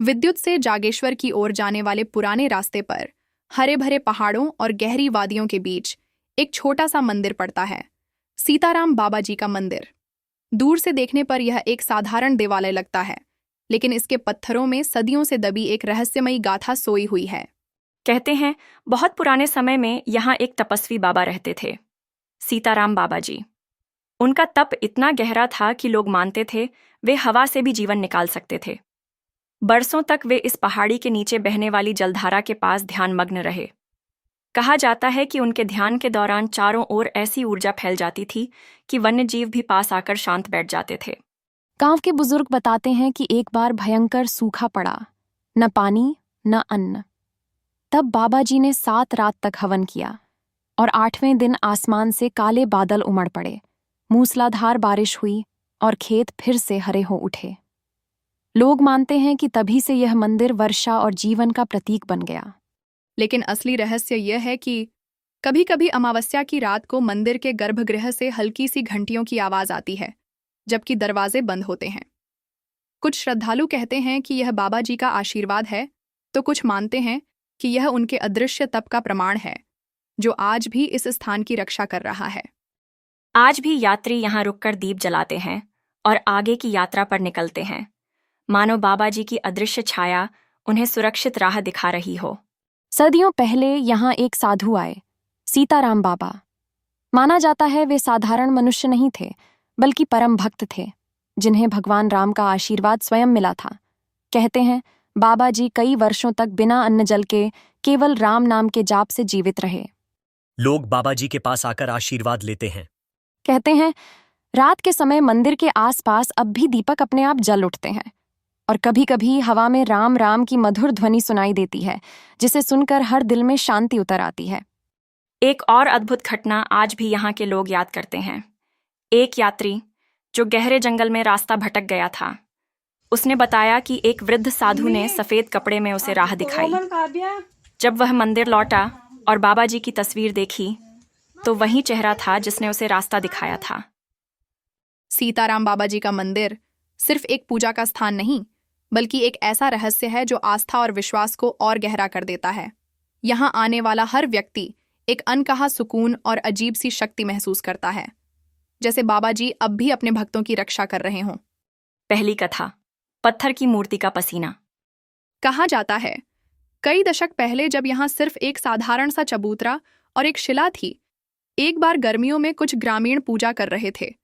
विद्युत से जागेश्वर की ओर जाने वाले पुराने रास्ते पर हरे भरे पहाड़ों और गहरी वादियों के बीच एक छोटा सा मंदिर पड़ता है, सीताराम बाबा जी का मंदिर। दूर से देखने पर यह एक साधारण देवालय लगता है, लेकिन इसके पत्थरों में सदियों से दबी एक रहस्यमयी गाथा सोई हुई है। कहते हैं बहुत पुराने समय में यहाँ एक तपस्वी बाबा रहते थे, सीताराम बाबा जी। उनका तप इतना गहरा था कि लोग मानते थे वे हवा से भी जीवन निकाल सकते थे। बरसों तक वे इस पहाड़ी के नीचे बहने वाली जलधारा के पास ध्यानमग्न रहे। कहा जाता है कि उनके ध्यान के दौरान चारों ओर ऐसी ऊर्जा फैल जाती थी कि वन्यजीव भी पास आकर शांत बैठ जाते थे। गांव के बुजुर्ग बताते हैं कि एक बार भयंकर सूखा पड़ा, न पानी न अन्न। तब बाबा जी ने 7 रात तक हवन किया और 8वें दिन आसमान से काले बादल उमड़ पड़े। मूसलाधार बारिश हुई और खेत फिर से हरे हो उठे। लोग मानते हैं कि तभी से यह मंदिर वर्षा और जीवन का प्रतीक बन गया। लेकिन असली रहस्य यह है कि कभी कभी अमावस्या की रात को मंदिर के गर्भगृह से हल्की सी घंटियों की आवाज आती है, जबकि दरवाजे बंद होते हैं। कुछ श्रद्धालु कहते हैं कि यह बाबा जी का आशीर्वाद है, तो कुछ मानते हैं कि यह उनके अदृश्य तप का प्रमाण है, जो आज भी इस स्थान की रक्षा कर रहा है। आज भी यात्री यहाँ रुककर दीप जलाते हैं और आगे की यात्रा पर निकलते हैं, मानो बाबा जी की अदृश्य छाया उन्हें सुरक्षित राह दिखा रही हो। सदियों पहले यहाँ एक साधु आए, सीताराम बाबा। माना जाता है वे साधारण मनुष्य नहीं थे, बल्कि परम भक्त थे, जिन्हें भगवान राम का आशीर्वाद स्वयं मिला था। कहते हैं बाबा जी कई वर्षों तक बिना अन्न जल के केवल राम नाम के जाप से जीवित रहे। लोग बाबा जी के पास आकर आशीर्वाद लेते हैं। कहते हैं रात के समय मंदिर के आसपास अब भी दीपक अपने आप जल उठते हैं और कभी-कभी हवा में राम राम की मधुर ध्वनि सुनाई देती है, जिसे सुनकर हर दिल में शांति उतर आती है। एक और अद्भुत घटना आज भी यहाँ के लोग याद करते हैं। एक यात्री जो गहरे जंगल में रास्ता भटक गया था, उसने बताया कि एक वृद्ध साधु ने सफेद कपड़े में उसे राह दिखाई। जब वह मंदिर लौटा और बाबा जी की तस्वीर देखी, तो वही चेहरा था जिसने उसे रास्ता दिखाया था। सीताराम बाबा जी का मंदिर सिर्फ एक पूजा का स्थान नहीं, बल्कि एक ऐसा रहस्य है जो आस्था और विश्वास को और गहरा कर देता है। यहाँ आने वाला हर व्यक्ति एक अनकहा सुकून और अजीब सी शक्ति महसूस करता है, जैसे बाबा जी अब भी अपने भक्तों की रक्षा कर रहे हों। पहली कथा, पत्थर की मूर्ति का पसीना। कहा जाता है कई दशक पहले, जब यहाँ सिर्फ एक साधारण सा चबूतरा और एक शिला थी, एक बार गर्मियों में कुछ ग्रामीण पूजा कर रहे थे।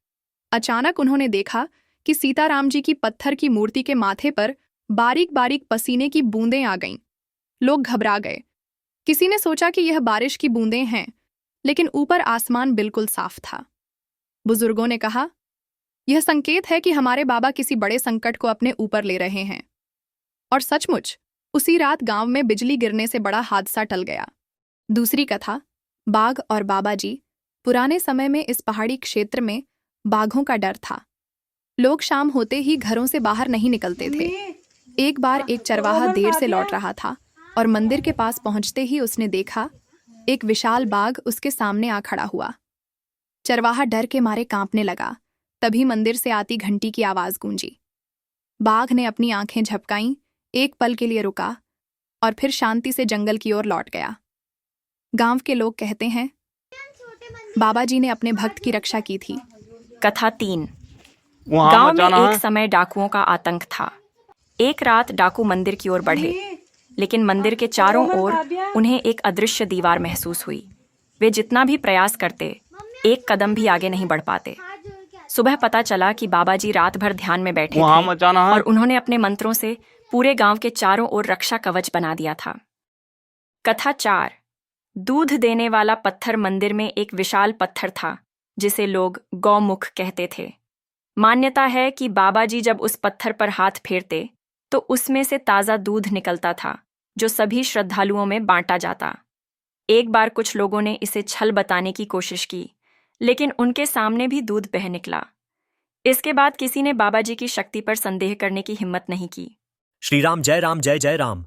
अचानक उन्होंने देखा कि सीताराम जी की पत्थर की मूर्ति के माथे पर बारीक बारीक पसीने की बूंदें आ गईं। लोग घबरा गए। किसी ने सोचा कि यह बारिश की बूंदें हैं, लेकिन ऊपर आसमान बिल्कुल साफ था। बुजुर्गों ने कहा, यह संकेत है कि हमारे बाबा किसी बड़े संकट को अपने ऊपर ले रहे हैं। और सचमुच उसी रात गांव में बिजली गिरने से बड़ा हादसा टल गया। दूसरी कथा, बाघ और बाबा जी। पुराने समय में इस पहाड़ी क्षेत्र में बाघों का डर था। लोग शाम होते ही घरों से बाहर नहीं निकलते थे। एक बार एक चरवाहा देर से लौट रहा था और मंदिर के पास पहुंचते ही उसने देखा एक विशाल बाघ उसके सामने आ खड़ा हुआ। चरवाहा डर के मारे कांपने लगा। तभी मंदिर से आती घंटी की आवाज गूंजी। बाघ ने अपनी आंखें झपकाईं, एक पल के लिए रुका और फिर शांति से जंगल की ओर लौट गया। गांव के लोग कहते हैं बाबा जी ने अपने भक्त की रक्षा की थी। कथा 3, गांव में एक समय डाकुओं का आतंक था। एक रात डाकू मंदिर की ओर बढ़े, लेकिन मंदिर के चारों ओर उन्हें एक अदृश्य दीवार महसूस हुई। वे जितना भी प्रयास करते, एक कदम भी आगे नहीं बढ़ पाते। सुबह पता चला कि बाबा जी रात भर ध्यान में बैठे थे और उन्होंने अपने मंत्रों से पूरे गांव के चारों ओर रक्षा कवच बना दिया था। कथा 4, दूध देने वाला पत्थर। मंदिर में एक विशाल पत्थर था जिसे लोग गौमुख कहते थे। मान्यता है कि बाबा जी जब उस पत्थर पर हाथ फेरते तो उसमें से ताज़ा दूध निकलता था, जो सभी श्रद्धालुओं में बांटा जाता। एक बार कुछ लोगों ने इसे छल बताने की कोशिश की, लेकिन उनके सामने भी दूध बह निकला। इसके बाद किसी ने बाबा जी की शक्ति पर संदेह करने की हिम्मत नहीं की। श्री राम जय राम जय जय राम।